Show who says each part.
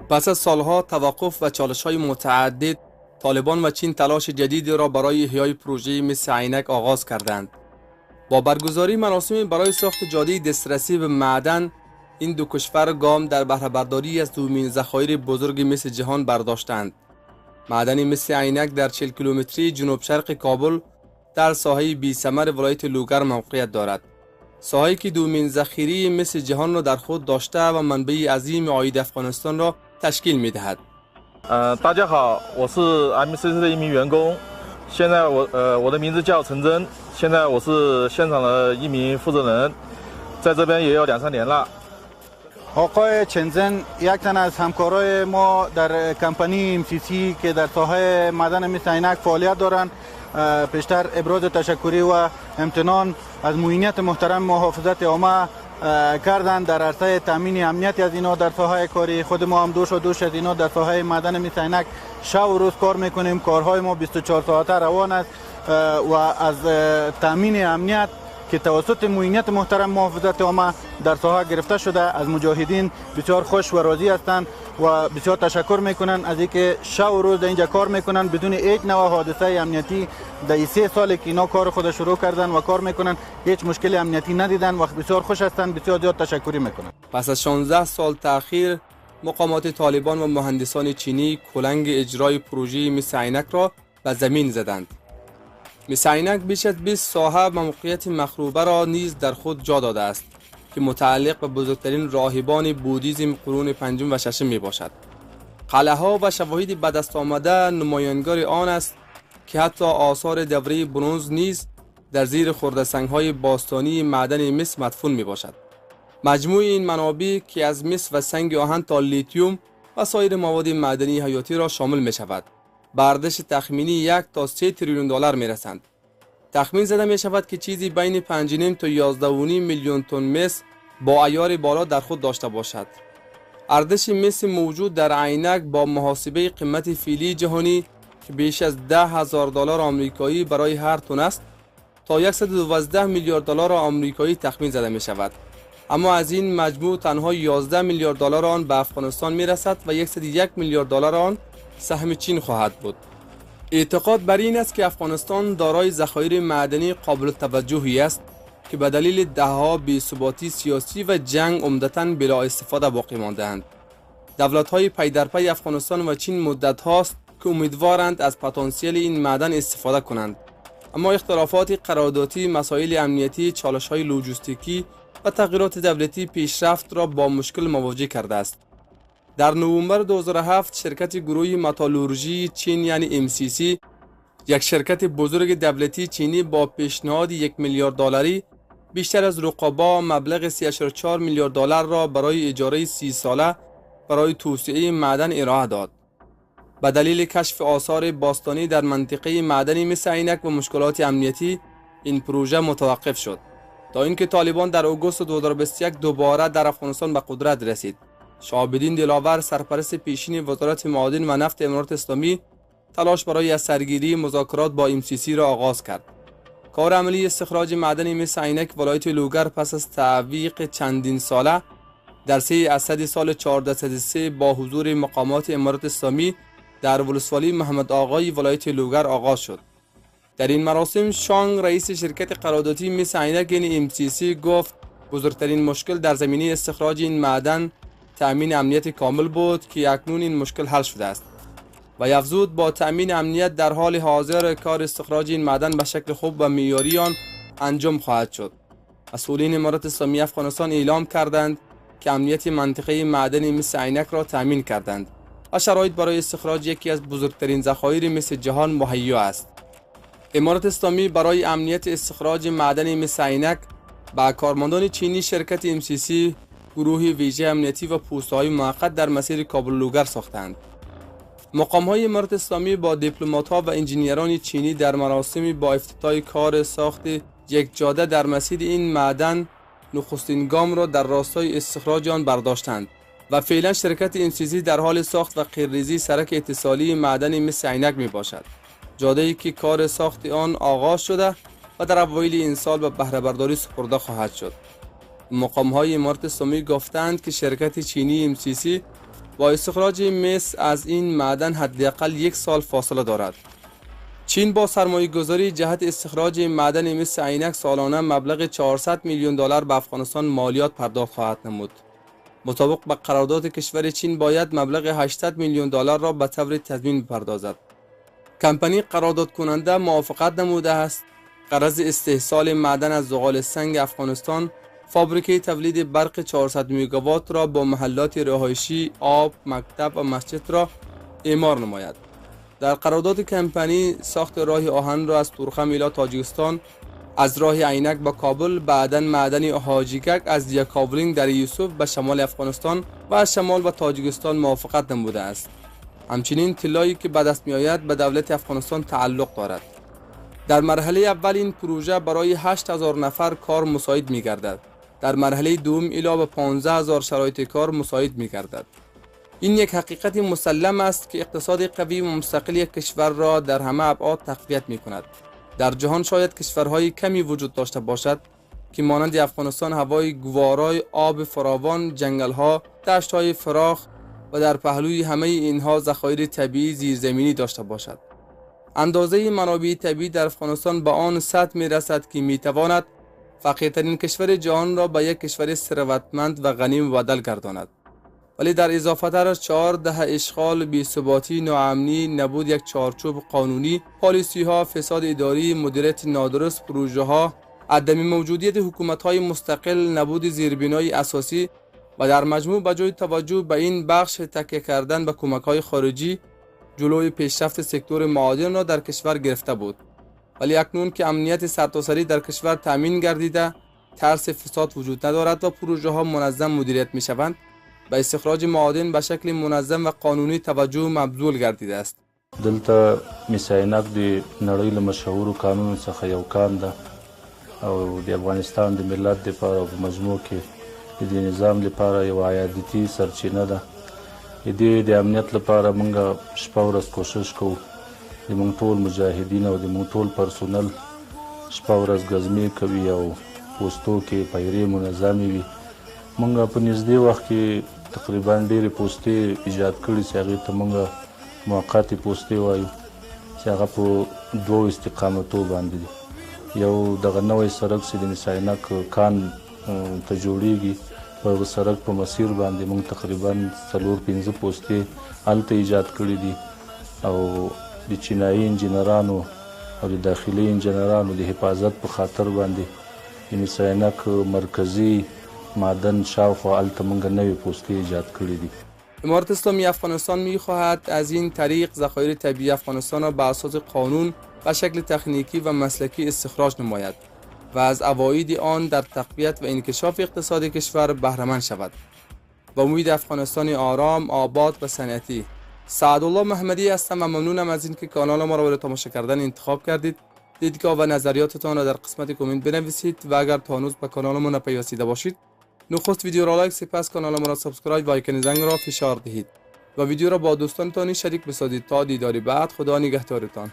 Speaker 1: پس از سالها توقف و چالش‌های متعدد، طالبان و چین تلاش جدیدی را برای احیای پروژه مس عینک آغاز کردند. با برگزاری مراسم برای ساخت جاده دسترسی به معدن، این دو کشور گام در بهره برداری از دومین ذخایر بزرگ مس جهان برداشتند. معدن مس عینک در 40 کیلومتری جنوب شرق کابل در ساحه بی‌ثمر ولایت لوگر موقعیت دارد. ساحه‌ای که دومین ذخیره مس جهان را در خود داشته و منبع عظیم عاید افغانستان را تشکیل می‌دهد.
Speaker 2: 大家好，我是 MCC 的一名员工，现在我的名字叫陈真，现在我是现场的一名负责人，在这边也有2-3年了。
Speaker 3: آقای چنزن یک تن از همکارای ما در کمپانی MCC که در ساحه معدن مس عینک فعالیت دارند، پیشتر ابراز تشکری و امتنان از معینیت محترم محافظت عامه کردند در عرصه تامین امنیت از اینا در ساحه کاری. خود ما هم دوش از اینا در ساحه معدن مس عینک شب و روز کار میکنیم. کارهای ما 24 ساعته روان است و از تامین امنیت که توسط معینیت محترم محافظت عامه در ساحه گرفته شده از مجاهدین بسیار خوش و راضی هستند و بسیار تشکر میکنن از اینکه شب و روز در اینجا کار میکنن بدون هیچ نوع حادثه امنیتی. در 3 سال که اینا کار خود شروع کردن و کار میکنن هیچ مشکل امنیتی ندیدن و بسیار خوش هستند. بسیار زیاد تشکری میکنن.
Speaker 1: پس از 16 سال تأخیر، مقامات طالبان و مهندسان چینی کلنگ اجرای پروژه مس عینک را به زمین زدند. مس عینک بیش از 20 ساحه و موقعیت مخروبه را نیز در خود جا داده است که متعلق به بزرگترین راهبان بودیزم قرون 5 و 6 می باشد. قلعه ها و شواهد به دست آمده نمایانگر آن است که حتی آثار دوره برنز نیز در زیر خردسنگ های باستانی معدن مس مدفون می باشد. مجموع این منابع که از مس و سنگ آهن تا لیتیوم و سایر مواد معدنی حیاتی را شامل می شود، به ارزش تخمینی 1 تا 3 تریلیون دلار می رسند. تخمین زده می شود که چیزی بین 5.5 تا 11.5 میلیون تن مس با عیار بالا در خود داشته باشد. ارزش مس موجود در عینک با محاسبه قیمت فعلی جهانی که بیش از 10,000 دلار آمریکایی برای هر تن است تا 112 میلیارد دلار آمریکایی تخمین زده می شود. اما از این مجموع تنها 11 میلیارد دلار آن به افغانستان می رسد و 101 میلیارد دلار آن سهم چین خواهد بود. اعتقاد بر این است که افغانستان دارای ذخایر معدنی قابل توجهی است که به دلیل دهه‌ها بی‌ثباتی سیاسی و جنگ عمدتاً بلا استفاده باقی مانده‌اند. دولت‌های پی در پی افغانستان و چین مدت هاست که امیدوارند از پتانسیل این معدن استفاده کنند، اما اختلافات قراردادی، مسائل امنیتی، چالش‌های لوجستیکی و تغییرات دولتی پیشرفت را با مشکل مواجه کرده است. در نوامبر 2007 شرکت گروه متالورژی چین یعنی MCC، یک شرکت بزرگ دولتی چینی با پیشنهاد 1 میلیارد دلاری بیشتر از رقبا مبلغ 3.4 میلیارد دلار را برای اجاره 30 ساله برای توسعه معدن ارائه داد. به دلیل کشف آثار باستانی در منطقه معدنی مس عینک و مشکلات امنیتی، این پروژه متوقف شد تا اینکه طالبان در آگوست 2021 دوباره در افغانستان به قدرت رسید. شهاب‌الدین دلاور، سرپرست پیشین وزارت معادن و نفت امارات اسلامی، تلاش برای از سرگیری مذاکرات با MCC را آغاز کرد. کار عملی استخراج معدن مس عینک ولایت لوگر پس از تعویق چندین ساله در 3 اسد سال 1403 با حضور مقامات امارات اسلامی در ولسوالی محمد آقای ولایت لوگر آغاز شد. در این مراسم شانگ، رئیس شرکت قراردادی مس عینک یعنی MCC، گفت بزرگترین مشکل در زمینه استخراج این معدن تأمین امنیت کامل بود که اکنون این مشکل حل شده است و افزود با تأمین امنیت در حال حاضر کار استخراج این معدن به شکل خوب و معیاری آن انجام خواهد شد. مسئولین امارات اسلامی افغانستان اعلام کردند که امنیت منطقه معدن مس عینک را تأمین کردند و شرایط برای استخراج یکی از بزرگترین ذخایر مس جهان مهیا است. امارات اسلامی برای امنیت استخراج معدن مس عینک با کارمندان چینی شرکت MCC گروه ویژه امنیتی و پوست‌های موقت در مسیر کابل لوگر ساختند. مقام‌های امارات اسلامی با دیپلمات‌ها و انجینیران چینی در مراسمی با افتتاح کار ساخت یک جاده در مسیر این معدن نخستین گام را در راستای استخراج آن برداشتند و فعلا شرکت MCC در حال ساخت و قیرریزی سرک اتصالی معدن مس عینک می باشد. جاده‌ای که کار ساخت آن آغاز شده و در اوایل این سال به بهره برداری سپرده خواهد شد. مقام‌های امارات اسلامی گفتند که شرکت چینی MCC با استخراج مس از این معدن حداقل 1 سال فاصله دارد. چین با سرمایه گذاری جهت استخراج معدن مس عینک سالانه مبلغ 400 میلیون دلار به افغانستان مالیات پرداخت خواهد نمود. مطابق با قرارداد کشور چین باید مبلغ 800 میلیون دلار را به طور تضمین بپردازد. کمپانی قرارداد کننده موافقت نموده است غرض استحصال معدن از زغال سنگ افغانستان فابریکه تولید برق 400 میگاوات را با محلات رهایشی، آب، مکتب و مسجد را اعمار نماید. در قرارداد کمپانی ساخت راه آهن را از تورخم الی تاجیکستان، از راه عینک به کابل، بعداً معدن حاجیکک از یکاولینگ در یوسف به شمال افغانستان و از شمال به تاجیکستان موافقت نموده است. همچنین طلایی که به دست می آید به دولت افغانستان تعلق دارد. در مرحله اول این پروژه برای 8000 نفر کار مساعد می گردد. در مرحله دوم الی به 15000 شرایط کار مساعد می گردد. این یک حقیقت مسلم است که اقتصاد قوی و مستقل یک کشور را در همه ابعاد تقویت می کند. در جهان شاید کشورهای کمی وجود داشته باشد که مانند افغانستان هوای گوارای، آب فراوان، جنگل‌ها، دشت‌های فراخ و در پهلوی همه اینها ذخایر طبیعی زیرزمینی داشته باشد. اندازه منابع طبیعی در افغانستان به آن سطح می رسد که می تواند فقیرترین کشور جهان را به یک کشور ثروتمند و غنی مبدل گرداند. ولی در اضافه تر از 4 دهه اشغال، بی‌ثباتی، ناامنی، نبود یک چارچوب قانونی، پالیسی ها، فساد اداری، مدیریت نادرست پروژه ها، عدم موجودیت حکومت های مستقل، نبود زیربنای اساسی و در مجموع به جای توجه به این بخش تکیه کردن به کمک های خارجی جلوی پیشرفت سکتور معادن را در کشور گرفته بود. ولی اکنون که امنیت سرتاسری در کشور تامین گردیده، ترس فساد وجود ندارد و پروژه ها منظم مدیریت می شوند، به استخراج معادن به شکل منظم و قانونی توجه مبذول گردیده است.
Speaker 4: دلته مس عینک د نړۍ له مشهورو کانونو څخه یو کان ده او د افغانستان د ملت لپاره په مجموع کې د نظام لپاره یو عایدتي سرچینه ده. د امنیت لپاره موږ شپه ورځ کوشش کوو. د موږ ټول مجاهدین او د موږ ټول پرسونل شپه ورځ ګزمې کوي او پوستو کې پیرې منظمې وي. موږ په نږدې وخت کې تقریبا ډېرې پوستې ایجاد کړي چې هغې ته موږ موقتې پوستې وایو چې هغه په 2 استقامتو باندې دي. یو دغه نوی سړک چې د مس عینک کان ته جوړیږي په هغه سړک په مسیر باندې موږ تقریبا 4-5 پوستې هلته ایجاد کړي دي او د چینایي انجینرانو او د داخلي انجینرانو د حفاظت په خاطر باندې د مس عینک مرکزی معدن شاوخوا هلته موږ نوې پوستې ایجاد کړي دي.
Speaker 1: امارت اسلامی افغانستان می خواهد از این طریق ذخایر طبیعی افغانستان را به اساس قانون و شکل تکنیکی و مسلکی استخراج نماید و از عواید آن در تقویت و انکشاف اقتصاد کشور بهره مند شود. با امید افغانستان آرام، آباد و صنعتی. سعدالله محمدی هستم و ممنونم از اینکه کانال ما را برای تماشا کردن انتخاب کردید. دیدگاه و نظریاتتان را در قسمت کامنت بنویسید و اگر تا هنوز به کانال ما نپیوستیده باشید نخست ویدیو را لایک، سپس کانال ما را سابسکرایب و آیکن زنگ را فشار دهید و ویدیو را با دوستانتان شریک بسازید. تا دیداری بعد، خدا نگهدارتان.